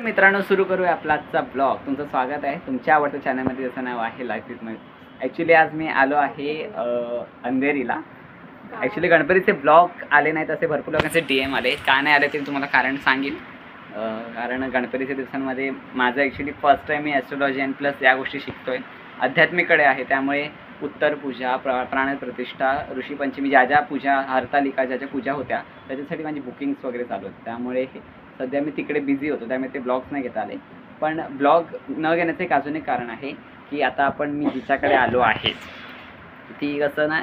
मित्रांनो, सुरू करूया आपला आजचा ब्लॉग. तुमचं स्वागत आहे तुमच्या आवडत्या चॅनलमध्ये, ज्याचं नाव आहे लाईफ विथ महेश. ॲक्च्युली आज मी आलो आहे अंधेरीला. ॲक्च्युली गणपतीचे ब्लॉग आले नाहीत, असे भरपूर लोकांचे DM आले. का नाही आले ते तुम्हाला कारण सांगेन. कारण गणपतीच्या दिवसांमध्ये माझं ॲक्च्युली फर्स्ट टाईम मी ॲस्ट्रोलॉजी आणि प्लस या गोष्टी शिकतो आहे. अध्यात्मिकडे आहे, त्यामुळे उत्तर पूजा, प्राणप्रतिष्ठा, ऋषीपंचमी, ज्या ज्या पूजा, हरतालिका, ज्या ज्या पूजा होत्या त्याच्यासाठी माझी बुकिंग्स वगैरे चालू आहेत. त्यामुळे सध्या मी तिकडे बिझी होतो, त्यामुळे ते ब्लॉग्स नाही घेता आले. पण ब्लॉग न घेण्याचं एक अजून एक कारण आहे की आता मी जिच्याकडे आलो आहे ती कसं ना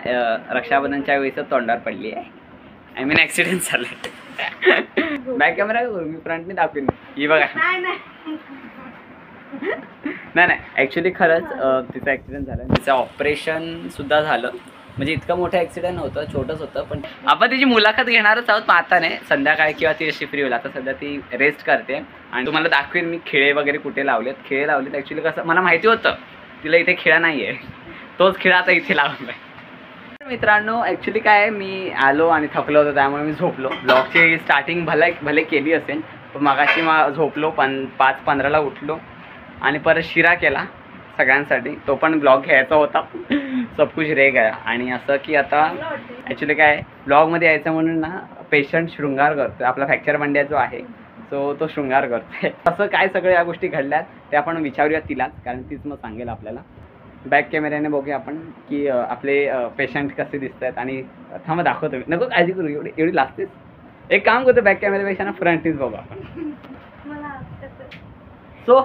रक्षाबंधनच्या वेळेस तोंडावर पडली आहे. आय मीन ॲक्सिडेंट झालं आहे. बॅक कॅमेरा मी फ्रंटने दाखवेन, ही बघा. नाही ॲक्च्युली खरंच तिचं ॲक्सिडेंट झालं. तिचं ऑपरेशनसुद्धा झालं. म्हणजे इतकं मोठं ॲक्सिडेंट नव्हतं, छोटंच होतं. पण आपण तिची मुलाखत घेणारच आहोत आता नाही, संध्याकाळी किंवा ती अशी फ्री होईल. आता सध्या ती रेस्ट करते आणि तुम्हाला दाखवेन मी खिळे वगैरे कुठे लावलेत. खिळे लावलेत ॲक्च्युली कसं मला माहिती होतं तिला इथे खिळा नाही आहे, तोच खिळा आता इथे लावला आहे. मित्रांनो ॲक्च्युली काय आहे, मी आलो आणि थकलो होतो, त्यामुळे मी झोपलो. ब्लॉगची स्टार्टिंग भले केली असेल, पण मगाशी झोपलो. 5:15ला उठलो आणि परत शिरा केला सगळ्यांसाठी. तो पण ब्लॉग घ्यायचा होता, सब कुछ रह गया. आणि असं की आता ॲक्च्युली काय ब्लॉगमध्ये यायचं म्हणून ना पेशंट शृंगार करतो आपला फ्रॅक्चर मंड्या जो आहे, सो तो शृंगार करतोय. असं काय सगळ्या या गोष्टी घडल्यात ते आपण विचारूया तिलाच, कारण तीच मग सांगेल आपल्याला. बॅक कॅमेऱ्याने बघूया आपण की आपले पेशंट कसे दिसत आहेत. आणि थांबा दाखवतो मी, नको काळजी करू, एवढी लागतेच. एक काम करतो, बॅक कॅमेऱ्यापेक्षा ना फ्रंटनीच बघू आपण. सो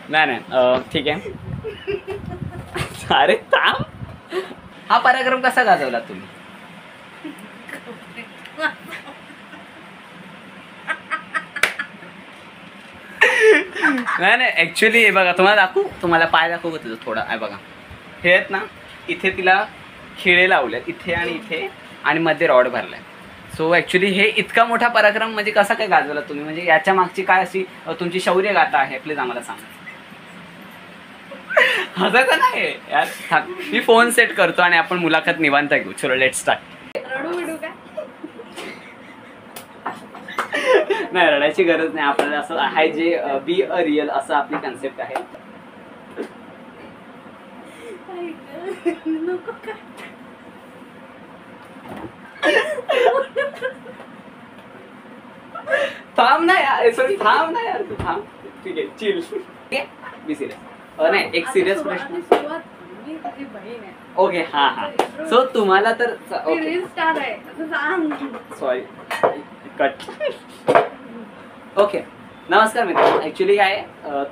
नाही ठीक आहे. अरे थांब, हा पराक्रम कसा गाजवला तुम्ही? नाही ॲक्च्युली हे बघा, तुम्हाला दाखवू, तुम्हाला पाय दाखवू का तुझं थोडं. आहे बघा, हे आहेत ना, इथे तिला खिळे लावलेत, इथे आणि इथे, आणि मध्ये रॉड भरलाय. सो ॲक्च्युली हे इतका मोठा पराक्रम म्हणजे कसा काय गाजवला तुम्ही? म्हणजे याच्या मागची काय अशी तुमची शौर्य गाथा आहे, प्लीज आम्हाला सांगा. हसायचं नाही यार. मी फोन सेट करतो आणि आपण मुलाखत निवांत घेऊ. चलो लेट स्टार्ट. नाही रडायची गरज नाही आपल्याला. असं आहे जे बी अ रिअल असं आपली कन्सेप्ट आहे. थांब ना यार, सॉरी थांब ना यार, तू थांब. ठीक आहे, चिल. ठीक आहे, बी सिरियस. नाही एक सिरियस प्रश्न. ओके हां. सो तुम्हाला तर सॉरी कट. ओके नमस्कार मित्रांनो. ॲक्च्युली काय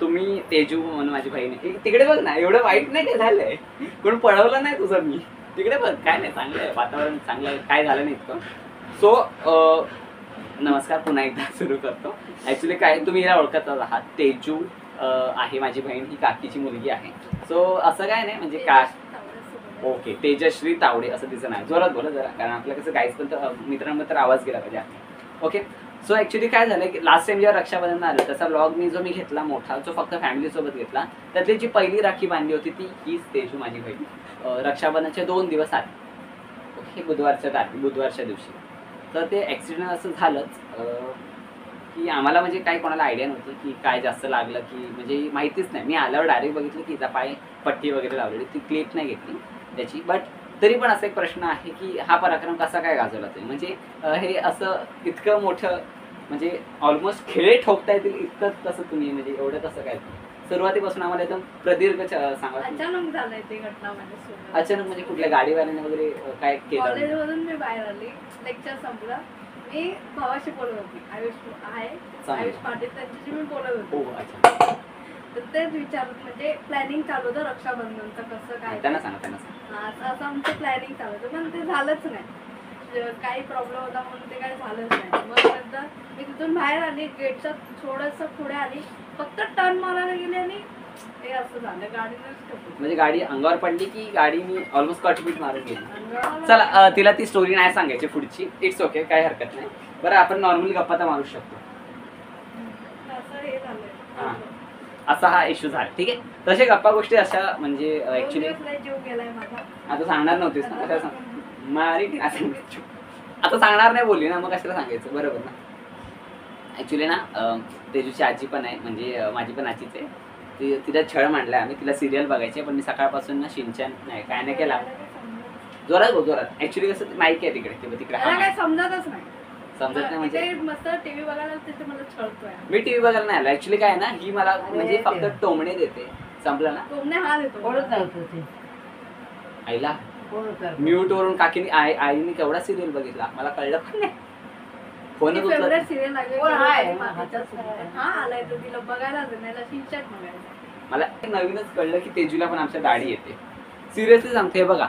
तुम्ही तेजू म्हणून माझी बहीण आहे. तिकडे बघ ना, एवढं वाईट नाही काय झालंय, कोण पळवलं नाही तुझं. मी तिकडे बघ, काय नाही, चांगलं आहे वातावरण, चांगलं आहे, काय झालं नाही इतकं. सो नमस्कार, पुन्हा एकदा सुरू करतो. ॲक्च्युली काय तुम्ही हिला ओळखतच आहात, तेजू आहे माझी बहीण, ही काकीची मुलगी आहे. सो असं काय नाही म्हणजे काय. ओके, तेजश्री तावडे असं तिचं नाव. जोरात बोला जरा, कारण आपलं कसं गाईज पण तर मित्रांबद्दल आवाज गेला पाहिजे. ओके सो ॲक्च्युली काय झालं की लास्ट टाइम जेव्हा रक्षाबंधन आलं त्याचा ब्लॉग मी जो घेतला मोठा, जो फक्त फॅमिलीसोबत घेतला, त्यातली जी पहिली राखी बांधली होती ती हीच तेजू माझी बहीण. रक्षाबंधनचे 2 दिवस आले. ओके, बुधवारच्या दिवशी. तर ते ॲक्सिडेंट असं झालंच की आम्हाला म्हणजे काही कोणाला आयडिया नव्हती की काय जास्त लागलं, की म्हणजे माहितीच नाही. मी आल्यावर डायरेक्ट बघितलं की हिचा पाय पट्टी वगैरे लावलेली, ती क्लिप नाही घेतली त्याची. बट तरी पण असा एक प्रश्न आहे की हा पराक्रम कसा काय गाजवला ते? म्हणजे हे असं इतकं मोठं, म्हणजे ऑलमोस्ट खिळे ठोकता येतील इतकं कसं तुम्ही, म्हणजे एवढं कसं काय? सुरुवातीपासून आम्हाला एकदम प्रदीर्घ सांगा. अचानक झालंय ते घटना माझ्यासोबत. अचानक म्हणजे कुठल्या गाडीवाल्याने वगैरे काय केलं? कॉलेजमधून मी बाहेर आली, लेक्चर संपलं, मी भावाशी बोलत होती. आयुष पाटील त्यांच्याशी मी बोलत होती. हो अच्छा. तर तेच विचारत, म्हणजे प्लॅनिंग चालू होतं रक्षाबंधनचं कसं काय. त्यांना सांगा. असं आमचं प्लॅनिंग चालू होतं, पण ते झालंच नाही. काही प्रॉब्लेम होता म्हणून ते काही झालंच नाही. मग नंतर मी तिथून बाहेर आली, गेटच्या थोडंसं पुढे आली, फक्त टर्न मारायला गेली आणि हे असं झालं, गाडीनंच. म्हणजे गाडी अंगावर पडली की गाडी मी ऑलमोस्ट कटपीट मारून गेली. चला तिला ती स्टोरी नाही सांगायची पुढची, इट्स ओके, काही हरकत नाही. बरं आपण नॉर्मली गप्पा तर मारू शकतो. असं हे झालं. असा हा इश्यू झाला. ठीक आहे, तसे गप्पा गोष्टी अशा म्हणजे दोन ऍक्च्युली दिवस लय जीव गेलाय माझा. आता सांगणार नव्हतीस ना, कशाला सांग मारी आता सांगणार नाही बोलली ना, मग कशाला सांगायचं, बरोबर ना. ऍक्च्युली ना तेजूची आजी पण आहे, म्हणजे माझी पण आजीच आहे. तिला छळ मांडलाय आम्ही, तिला सिरियल बघायची पण मी सकाळपासून ना शिंचन नाही काय नाही केला. जोरात गो जोरात. ऍक्च्युली कसं माईक आहे तिकडे, तिकडे मला काय समजतच नाही. समजत नाही म्हणजे ते मस्त टीव्ही बघायला तिथे मला छळतोय. मी टीव्ही बघायला नाही आलो. ऍक्च्युली काय आहे ना, ही मला म्हणजे फक्त टोमणे देते. संपलं ना. टोमणे हा देतो. कोणच नव्हतं ते. आईला कोणच नव्हतं. म्यूट वरून काकीने आईने केवढा सिरियल बघितला मला कळलं पण नाही. फोनच उचलत फेवरेट सिरियल लागली. कोण आहे? हा आलाय तर तिला बघायला नाही शिंचन बघायला. मला नवीनच कळलं की तेजूला पण आमच्या दाढी येते. सिरियसली सांगते, हे बघा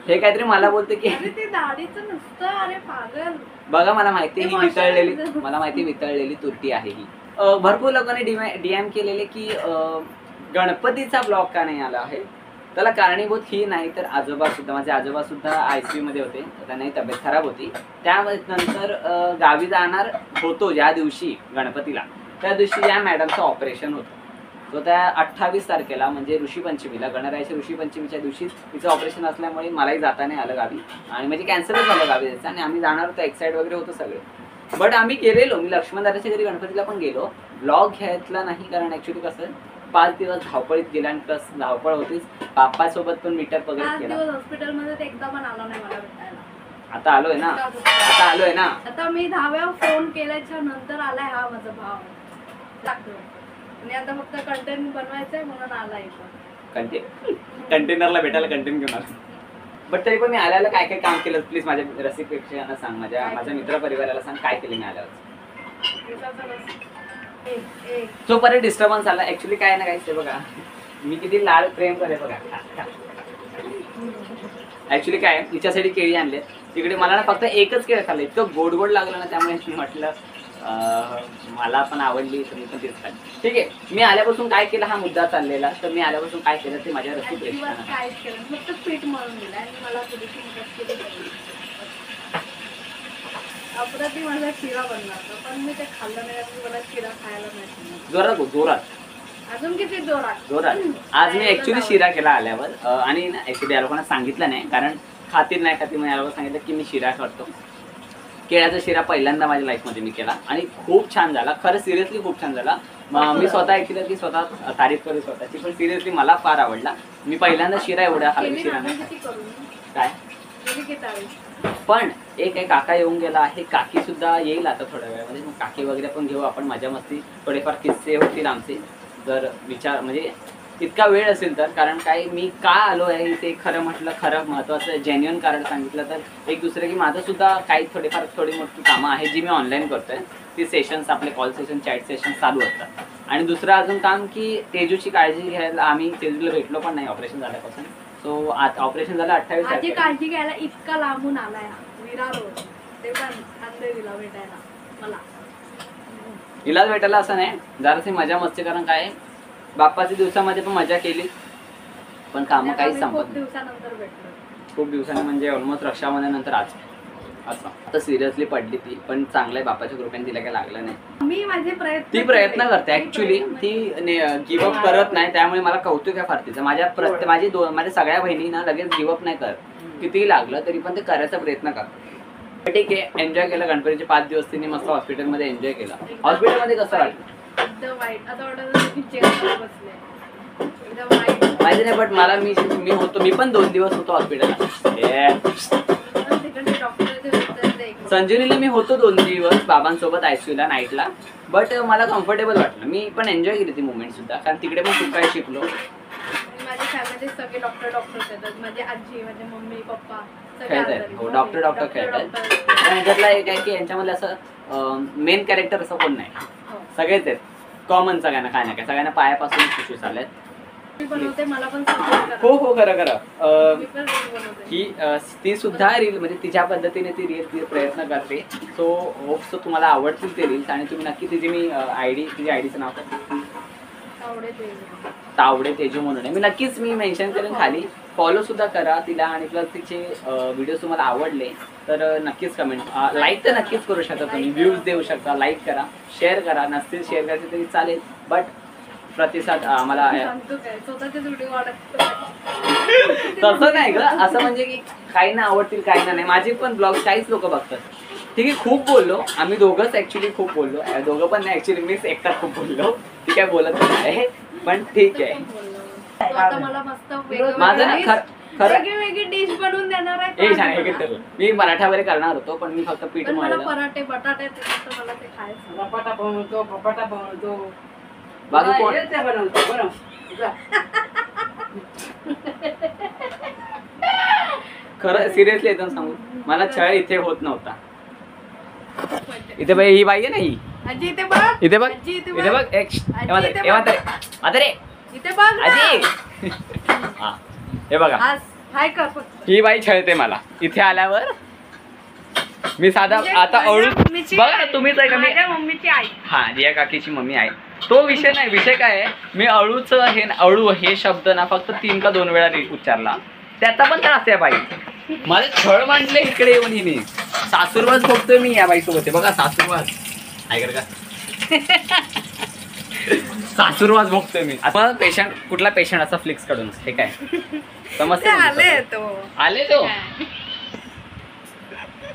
हे काहीतरी मला बोलते की अरे ते दाढीचं नसतं, अरे पागल. बघा मला माहिती ही ते वितळलेली, moisturizer. मला माहिती वितळलेली तुरटी आहे ही. भरपूर लोकांनी डीएम केलेले की गणपतीचा ब्लॉग का नाही आला आहे. त्याला कारणीभूत ही नाही तर आजोबा सुद्धा, माझे आजोबा सुद्धा ICU मध्ये होते, त्यांनाही तब्येत खराब होती. त्यामध्ये नंतर गावी जाणार होतो ज्या दिवशी गणपतीला, त्या दिवशी या मॅडमचं ऑपरेशन होतं. तो त्या 28 तारखेला म्हणजे ऋषीपंचमीला, गणरायाच्या ऋषीपंचमीच्या दिवशीच तिचं ऑपरेशन असल्यामुळे मलाही जाता नाही आलं गावी, आणि म्हणजे कॅन्सलच झालं गावी जायचं. आणि आम्ही जाणार होतो, एक्साइड वगैरे होतं सगळे. बट आम्ही गेलेलो, मी लक्ष्मण दादाच्या घरी गणपतीला पण गेलो. ब्लॉग घ्यायला नाही, कारण ऍक्च्युली कसं 5 दिवस धावपळीत गेला आणि प्लस धावपळ होतीच. पापासोबत पण मीटअप वगैरे 5 केला. दिवस हॉस्पिटलमध्ये ते एकदा पण आला नाही मला भेटायला. आता आलोय ना, आता आलोय ना. आता मी 10व्या फोन केल्याच्या नंतर आलाय हा माझा भाव लागतो. आणि आता फक्त कंटेंट बनवायचंय म्हणून आलाय इथं. कंटेनरला भेटायला कंटेन घेणार. बट तरी पण मी आल्याला काय काय काम केलं प्लीज माझ्या रसिक प्रेक्षकांना सांग, माझ्या मित्र परिवाराला सांग काय केलं मी आल्यावर. तो परत डिस्टर्बन्स आला. ऍक्च्युली काय ना काय ते बघा मी किती लाड प्रेम करे बघा. ऍक्च्युली काय तिच्यासाठी केळी आणले, तिकडे मला ना फक्त एकच केळ खाल्लं, इतकं गोड गोड लागलं ना, त्यामुळे मी म्हटलं मला पण आवडली तर मी पण तेच खाल्ली. ठीक आहे, मी आल्यापासून काय केलं हा मुद्दा चाललेला, तर मी आल्यापासून काय केलं ते माझ्या रसिक प्रेक्षकांना. काय केलं फक्त पीठ मळून दिलं आणि मला थोडीशी मदत केली. अप्रतिम माझा शिरा बनला होता, पण मी ते खाल्लं नाही कारण मला शिरा खायला मिळत. जोरात जोरात अजून किती जोरात जोरात. आज मी ऍक्च्युली शिरा केला आल्यावर, आणि ना ऍक्च्युली या लोकांना सांगितलं नाही, कारण खातील नाही खातील म्हणून या लोकांना सांगितलं की मी शिरा करतो. केळ्याचा शिरा पहिल्यांदा माझ्या लाईफमध्ये मी केला आणि खूप छान झाला. खरं सिरियसली खूप छान झाला. मी स्वतः ऐकलं की स्वतः तारीफ करू स्वतःची, पण सिरियसली मला फार आवडला. मी पहिल्यांदा शिरा एवढ्या खाल्ला शिरा नाही काय. पण एक काका येऊन गेला आहे, काकी सुद्धा येईल आता थोड्या वेळामध्ये, मग काकी वगैरे पण घेऊ आपण, मजा मस्ती, थोडेफार किस्से होतील आमचे जर विचार म्हणजे इतका वेळ असेल तर. कारण काय मी का आलो आहे ते खरं म्हटलं, खरं महत्त्वाचं जेन्युइन कारण सांगितलं तर एक दुसरं की माझं सुद्धा काही थोडीफार थोडी मोठी कामं आहेत जी मी ऑनलाईन करतोय. ती सेशन्स आपले कॉल सेशन चॅट सेशन चालू असतात. आणि दुसरं अजून काम की तेजूची काळजी घ्यायला आम्ही तेजूला भेटलो पण नाही ऑपरेशन झाल्यापासून. सो आता ऑपरेशन झालं 28 माझी काळजी घ्यायला इतका लांबून आलाय विरार रोड, ते पण अंधेरीला भेटायला मला. इलाज भेटायला असं नाही, जराशी मजा मस्ती, कारण काय बाप्पाच्या दिवसामध्ये पण मजा केली पण कामं काही संपत खूप नाही. दिवसानंतर भेटलो. खूप दिवसांनी म्हणजे ऑलमोस्ट रक्षाबंधनंतर आज असं. आता सिरियसली पडली ती, पण चांगलं आहे बाप्पाच्या कृपेने तिला काही लागलं नाही. मी माझे ती प्रयत्न करते ऍक्च्युली, ती गिवअप करत नाही, त्यामुळे मला कौतुक आहे फार तिचं. माझ्या सगळ्या बहिणींना लगेच गिवअप नाही करत, कितीही लागलं तरी पण ते करायचा प्रयत्न करतात. ठीक आहे, एन्जॉय केला गणपतीचे 5 दिवस तिने मस्त हॉस्पिटलमध्ये एन्जॉय केला. हॉस्पिटलमध्ये कसं वाटलं? एकदम वाईट. आता वाटत की चेअरवर बसले एकदम वाईट माहिती नाही, बट मला मी पण 2 दिवस होतो हॉस्पिटलला. संजीवनीला मी होतो 2 दिवस बाबांसोबत ICUला नाईटला, बट मला कम्फर्टेबल वाटलं. मी पण एन्जॉय केली ती मुवमेंट सुद्धा, कारण तिकडे पण खूप काही शिकलो. माझी फॅमिली सगळे डॉक्टर येतात, माझी आजी, माझे मम्मी पप्पा खेळतात. हो, डॉक्टर खेळतात. पण याच्यातला एक आहे की यांच्यामध्ये असं मेन कॅरेक्टर असं कोण नाही, सगळेच आहेत कॉमन, सगळ्यांना काय ना काय, सगळ्यांना पायापासून इश्यूज आलेत. मला पण हो हो खरं मी पण बनवते. ही ती सुद्धा रील म्हणजे तिच्या पद्धतीने ती रील प्रयत्न करते. सो होप तुम्हाला आवडतील ते रील्स, आणि तुम्ही नक्की तिची मी तिच्या आयडीचं नाव काय तावडे तेजू म्हणून आहे, मी नक्कीच मेन्शन करेन खाली. फॉलो सुद्धा करा तिला, आणि प्लस तिचे व्हिडिओ तुम्हाला आवडले तर नक्कीच कमेंट लाईक तर नक्कीच करू शकता तुम्ही, व्ह्यूज देऊ शकता, लाईक करा, शेअर करा, नसतील शेअर करायचे तरी चालेल, बट प्रतिसाद आम्हाला सांगतो काय स्वतःचे व्हिडिओ वाढत तसं नाही ग, असं म्हणजे की काही ना आवडतील काही ना नाही. माझे पण ब्लॉग काहीच लोक बघतात. ठीक आहे, खूप बोललो आम्ही दोघंच, ऍक्च्युली खूप बोललो. दोघं पण नाही, ऍक्च्युली मीच एकटा खूप बोललो. ती काय बोलत नाही, पण ठीक आहे. आता मला मस्त माझं ना वेगळी डिश बनवून देणार आहे. मी पराठा वगैरे करणार होतो, पण मी फक्त पीठ पण मला मळलं. पराठे बटाटे मला ते खायचं. बटाटा बनवतो बाकी कोण बनवतो बरं. खरं सिरियसली एकदम सांगू, मला छळ इथे होत नव्हता. इथे बाई, ही बाई आहे ना, ही आजी इथे बघ, इथे बघ, आजी इथे इथे बघ. इथे बघ आजी हा, हे बघा, हाय कर फक्त. ही बाई छळते मला. इथे आल्यावर मी साधा आता अळू बघा ना, तुम्हीच आहे का मी, माझ्या मम्मीची आई. हा, रिया काकीची मम्मी आहे. तो विषय नाही, विषय काय आहे, मी अळूच हे अळू हे शब्द ना फक्त 3 का 2 वेळा उच्चारला, त्याचा पण त्रास आहे बाई. मला छळ मांडले इकडे येऊन हिने. सासूरवास बघतोय मी या बाई सोबत. बघा सासूरवास ऐक का, सासूरवास बघतोय मी. आता पेशंट, कुठला पेशंट असा फ्लिक्स काढून हे काय समजते?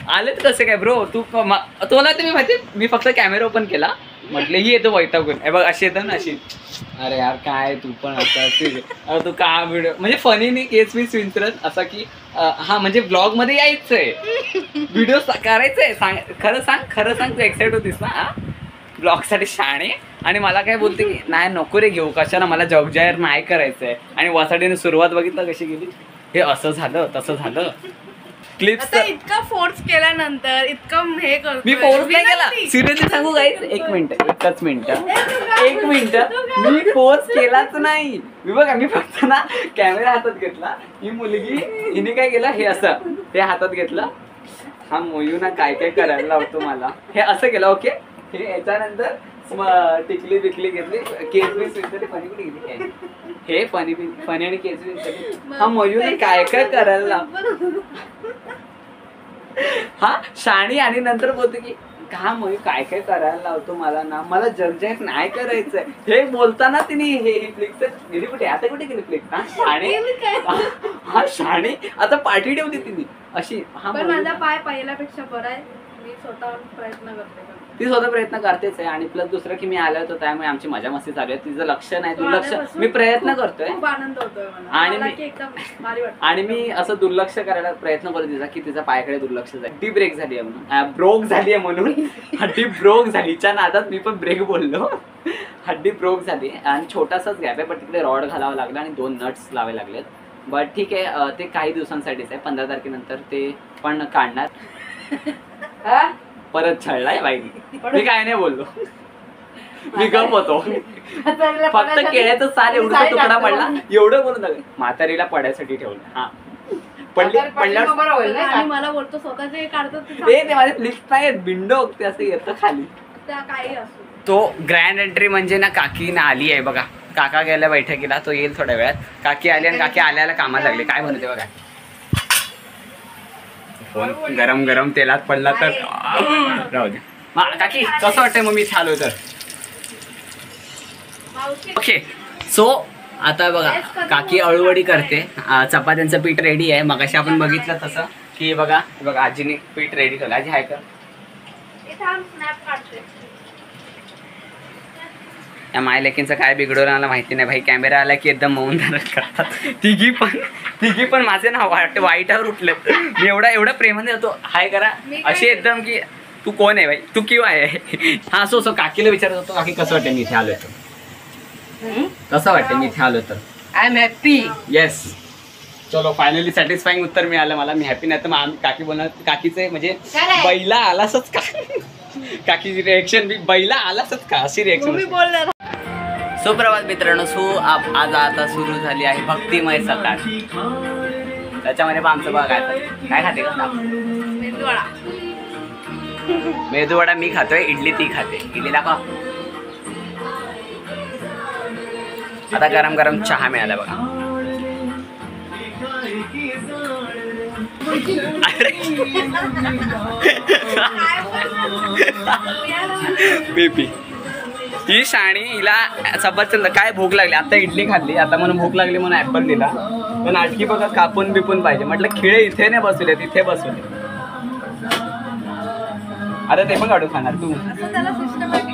आलेत कसे काय ब्रो? तुला तर मी माहिती, मी फक्त कॅमेरा ओपन केला, म्हटलं ही येतो वैतागून. हे बघ अशी येतं ना, अशी. अरे यार काय तू पण आता तू का व्हिडिओ म्हणजे फनी नाही, केस मी विचारत असा की हा म्हणजे ब्लॉग मध्ये यायचंय, व्हिडिओ करायचंय. खरं सांग तू एक्साइट होतीस ना ब्लॉग साठी? शाणे. आणि मला काय बोलते की नाही नको रे घेऊ, कशाला, मला जगजाहीर नाही करायचंय. आणि वासाडीने सुरुवात बघितलं कशी गेली, हे असं झालं तसं झालं. क्लिप्स इतका फोर्स केल्यानंतर इतकं हे करतो. मी फोर्स नाही केला, सिरियसली सांगू गाईस. एक मिनिट मी फोर्स केलाच नाही. मी बघा, मी फक्त ना कॅमेरा हातात घेतला, ही मुलगी हिने काय केलं, हे असं हे हातात घेतलं, हा मोयू ना काय काय करायला लावतो मला, हे असं केलं. ओके, हे याच्यानंतर टिकली बिकली घेतली, केस बीस विचारली, फनी कुठे गेली, हे फनी आणि केस विचारली, हा मोयू ना काय काय करायला लावतो, हा शाणी. आणि नंतर बोलते की का मग काय काय करायला लावतो मला ना, मला जगजाहीर नाही करायचंय. हे बोलताना तिने हे फ्लिक्स गेली कुठे, आता कुठे गेली फ्लिक्स? हा शाणी, हा शाणी. आता पाठी ठेवली तिने अशी. हा, माझा पाय पहिल्यापेक्षा बरा आहे. मी स्वतःहून प्रयत्न करते. ती स्वतः प्रयत्न करतेच आहे. आणि प्लस दुसरं की मी आलो होतो त्यामुळे आमची मजा मस्ती चालू आहे. तिचं लक्ष नाही, दुर्लक्ष. मी प्रयत्न करतोय, खूप आनंद होतोय आणि मी असं दुर्लक्ष करायला प्रयत्न करतो तिचा, की तिचा पायाकडे दुर्लक्ष झाली. हड्डी ब्रेक झाली आहे म्हणून, ब्रोक झाली आहे म्हणून, हड्डी ब्रोक झालीच्या नादात मी पण ब्रेक बोललो. हड्डी ब्रोक झाली आणि छोटासाच गॅप आहे, पण तिकडे रॉड घालावं लागलं आणि 2 नट्स लावावे लागलेत. बट ठीक आहे, ते काही दिवसांसाठीच आहे. 15 तारखेनंतर ते पण काढणार. परत छळलाय बाई, मी काय नाही बोललो, मी गप होतो. फक्त केळ्याचं साल एवढा तुकडा पडला, एवढं बोलून लागलं. म्हातारीला पडायसाठी ठेवलं. हा पडल्यावर आणि मला बोलतो स्वतःचे काढतो ते माझे फ्लिक्स नाही, बिंडो ते असं येतं खाली. काही असो. तो ग्रँड एंट्री म्हणजे ना काकी ना आली आहे बघा. काका गेल्या बैठकीला, तो येईल थोड्या वेळात. काकी आली आणि काकी आल्याला कामाला लागली. काय म्हणते बघा, फोन गरम गरम तेलात पडला तर राहू दे. काकी कसं वाटतंय मग मी छालो तर? ओके, सो आता बघा काकी अळूवडी करते. चपात्यांचं पीठ रेडी आहे. मगाशी आपण बघितलं तसं की बघा आजीने पीठ रेडी केलं. आजी हाय कर. या मायलेकींचं काय बिघडवलं मला माहिती नाही भाई. कॅमेरा आला की एकदम मौन धारण करतात. तिघी पण माझे ना वाईटावर उठले. मी एवढा प्रेमाने होतो, हाय करा अशी एकदम की तू कोण आहे भाई, तू किंवा आहे. हा सो काकीला विचारत होतो, काकी कसं वाटतं मी इथे आलोय तर? कसं वाटतं मी इथे आलो तर? I am happy. येस, चलो फायनली सॅटिस्फाईंग उत्तर मिळालं मला. मी हॅपी नाही तर मग काकी बोलणार काकीचे म्हणजे बैला आलासच का, काकीची रिएक्शन बैला आलासच का अशी रिएक्शन. सुप्रभात मित्रांनो, आज आता सुरू झाली आहे भक्तिमय सकाळ. त्याच्यामध्ये आमचं बघा काय खाते का? मेदूवडा मी खातोय, इडली ती खाते. इडली दाखवा. आता गरम गरम चहा मिळाला बघा. बीपी ही शाणी हिला सफरचंद काय भूक लागली, आता इडली खाल्ली, आता म्हणून भूक लागली म्हणून ऍपल दिला. पण नाटकी बघा कापून बिपून पाहिजे म्हटलं, खिळे इथे नाही बसवले तिथे बसवले. आता ते पण काढून खाणार तू. असं त्याला सिस्टमॅटिक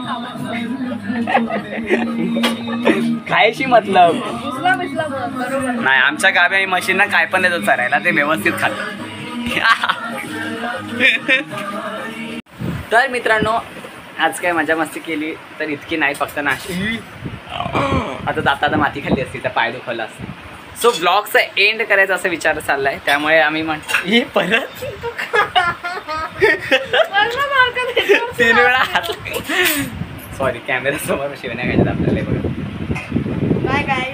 खायची मतलब घुसला बिसला बरोबर. नाही. आमच्या गावी आम्ही मशीनना काय पण देतो चरायला, ते व्यवस्थित खातं. तर मित्रांनो आज काय मजा मस्ती केली तर इतकी नाही, फक्त नाशी आता जाता माती खाल्ली असती तर पाय दुखवला असतं. सो ब्लॉगचा एंड करायचा असा विचार चाललाय, त्यामुळे आम्ही ही परत 3 वेळा हात सॉरी कॅमेऱ्यासमोर शिवण्या घ्यायच्यात आपल्याला. बघा काय काय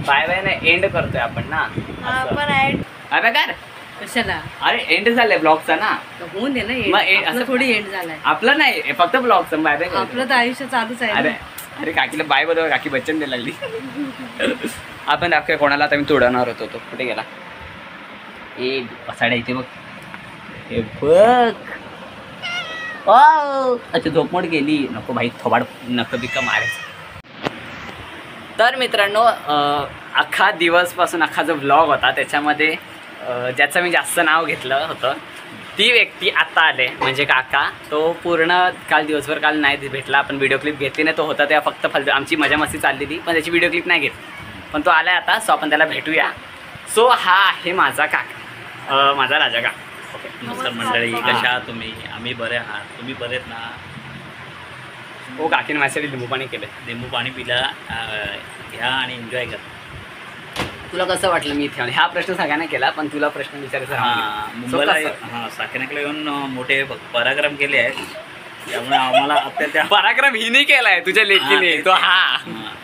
बाय बाय नाही एंड करतोय आपण ना. आपण ऍड अरे काय कशाला अरे एंड झालंय ब्लॉगचा ना. होऊन दे ना मग end. आपलं असं- थोडी एंड झालाय. आपलं नाही फक्त ब्लॉगचं बाय बाय. आपलं तर आयुष्य चालूच आहे अरे ना. अरे काकीला बाय बरोबर काकी बच्चन द्यायला लागली. आपण दाखवूया कोणाला आता मी तोडणार होतो तो कुठे गेला. ए पसाड्या इथे बघ, हे बघ. अच्छा झोपमोड गेली. नको भाई थोबाड नक बिका मारायचं. तर मित्रांनो अख्खा दिवसपासून अख्खा जो व्लॉग होता त्याच्यामध्ये ज्याचं मी जास्त नाव घेतलं होतं ती व्यक्ती आत्ता आले म्हणजे काका. तो पूर्ण काल दिवसभर काल नाही भेटला. आपण व्हिडिओ क्लिप घेतली नाही, तो होता तेव्हा फक्त आमची मजा मस्ती चाललेली पण त्याची व्हिडिओ क्लिप नाही घेतली. पण तो आलाय आता, सो आपण त्याला भेटूया. सो हा आहे माझा काका, माझा राजा का. ओके नमस्कार मंडळी, कशा आहात तुम्ही? आम्ही बरे आहात, तुम्ही बरेत ना? हो काकीने माझ्यासाठी लिंबू पाणी केलं. लिंबू पाणी पिला घ्या आणि एन्जॉय करा. तुला कसं वाटलं मी इथे हा प्रश्न सगळ्यांना केला पण तुला प्रश्न विचारायचा राहिला. हां, So मुंबईला कसं? हां साकेनाकडे येऊन मोठे पराक्रम केले आहेत, त्यामुळे आम्हाला आता त्या पराक्रम हिने केलाय तुझ्या लेकीने. तो हा हां.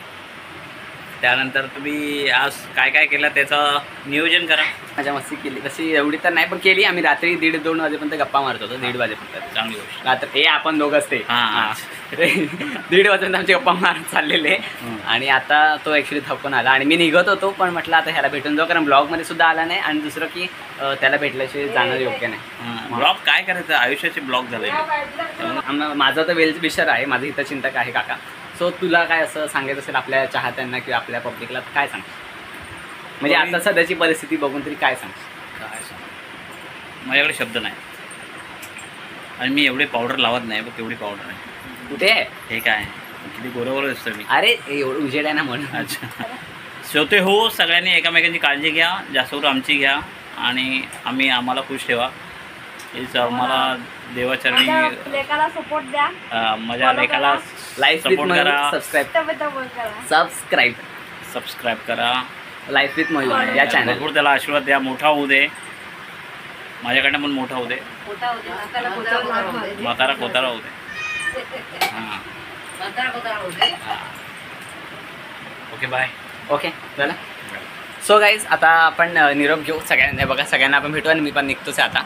त्यानंतर तुम्ही आज काय काय केलं त्याचं नियोजन करा. मजा मस्ती केली तशी एवढी तर नाही पण केली. आम्ही रात्री 1:30-2 वाजेपर्यंत गप्पा मारत होतो. 1:30 वाजेपर्यंत चांगली गोष्ट. रात्र हे आपण दोघंच ते हां. 1:30 वाजेपर्यंत आमचे गप्पा मारत चाललेले. आणि आता तो ॲक्च्युली थकून आला आणि मी निघत होतो पण म्हटलं आता ह्याला भेटून जाऊ, कारण ब्लॉगमध्ये सुद्धा आला नाही आणि दुसरं की त्याला भेटल्याशिवाय जाणं योग्य नाही. ब्लॉग काय करायचं, आयुष्याचे ब्लॉग झाले. माझा तर वेल विषर आहे, माझं हितचिंतक आहे काका. सो तुला काय असं सांगायचं असेल आपल्या चाहत्यांना किंवा आपल्या पब्लिकला काय सांग, म्हणजे आता सध्याची परिस्थिती बघून तरी काय सांग. काय सांग, माझ्याकडे शब्द नाही आणि मी एवढे पावडर लावत नाही बघ, तेवढी पावडर आहे. कुठे आहे हे काय किती गोरोबर असतं मी. अरे एवढं उजेड आहे ना म्हणून. अच्छा श्रोते हो, सगळ्यांनी एकामेकांची काळजी घ्या, जास्तवर आमची घ्या आणि आम्हाला खुश ठेवा. हेच आम्हाला देवाचरणी लेकाला सपोर्ट द्या. माझ्या लेखाला लाईफ विथ सपोर्ट करा, सबस्क्राईब करा. लाईफ विथ मयूर या चॅनल. भरपूर त्याला आशीर्वाद द्या, मोठा होऊ दे, माझ्याकडनं पण मोठा होऊ दे, म्हातारा कोतारा होऊ दे. हां ओके बाय. ओके झालं. सो गाईज आता आपण निरोप घेऊ सगळ्यांना. बघा सगळ्यांना आपण भेटू आणि मी पण निघतोच आहे आता.